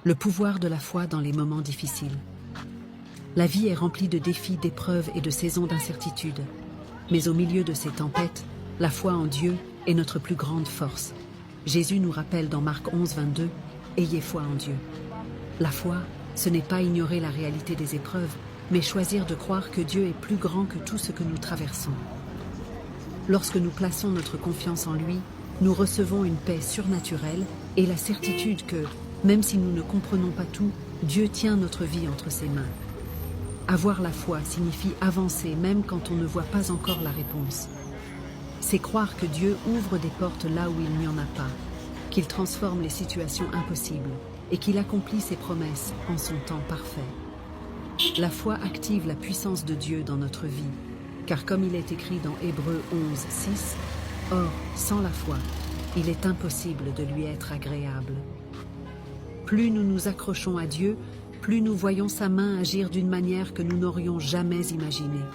Le pouvoir de la foi dans les moments difficiles. La vie est remplie de défis, d'épreuves et de saisons d'incertitude. Mais au milieu de ces tempêtes, la foi en Dieu est notre plus grande force. Jésus nous rappelle dans Marc 11, 22, « Ayez foi en Dieu ». La foi, ce n'est pas ignorer la réalité des épreuves, mais choisir de croire que Dieu est plus grand que tout ce que nous traversons. Lorsque nous plaçons notre confiance en lui, nous recevons une paix surnaturelle et la certitude que, même si nous ne comprenons pas tout, Dieu tient notre vie entre ses mains. Avoir la foi signifie avancer même quand on ne voit pas encore la réponse. C'est croire que Dieu ouvre des portes là où il n'y en a pas, qu'il transforme les situations impossibles et qu'il accomplit ses promesses en son temps parfait. La foi active la puissance de Dieu dans notre vie, car comme il est écrit dans Hébreux 11, 6, « Or, sans la foi, il est impossible de lui être agréable. » Plus nous nous accrochons à Dieu, plus nous voyons sa main agir d'une manière que nous n'aurions jamais imaginée.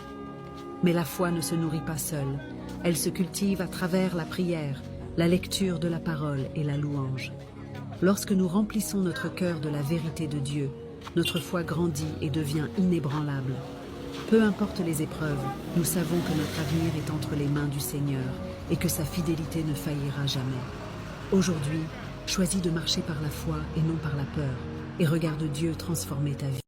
Mais la foi ne se nourrit pas seule, elle se cultive à travers la prière, la lecture de la parole et la louange. Lorsque nous remplissons notre cœur de la vérité de Dieu, notre foi grandit et devient inébranlable. Peu importe les épreuves, nous savons que notre avenir est entre les mains du Seigneur et que sa fidélité ne faillira jamais. Aujourd'hui, choisis de marcher par la foi et non par la peur, et regarde Dieu transformer ta vie.